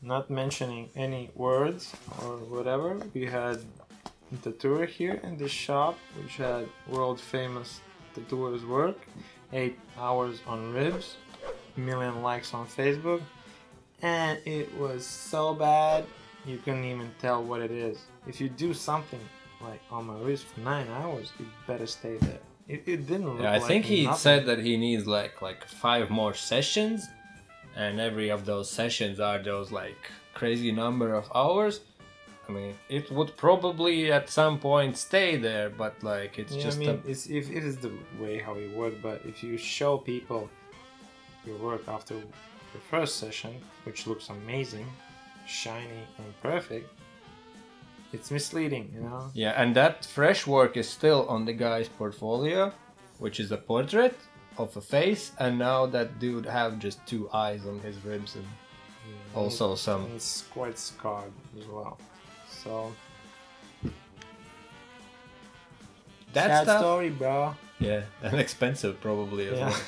not mentioning any words or whatever. We had the tattooer here in the shop, which had world famous tattooer's work, 8 hours on ribs, 1,000,000 likes on Facebook, and it was so bad you couldn't even tell what it is. If you do something like on my wrist for 9 hours, you better stay there. It didn't look I like think he nothing. said that he needs like 5 more sessions, and every of those sessions are those like crazy number of hours. I mean, it would probably at some point stay there, but like it's just. I mean, if it is the way how you work, but if you show people your work after the first session, which looks amazing, shiny and perfect, it's misleading, you know? Yeah, and that fresh work is still on the guy's portfolio, which is a portrait of a face, and now that dude have just 2 eyes on his ribs and also some. And it's quite scarred as well. So That sad stuff, story, bro. yeah, and expensive probably as Yeah. well.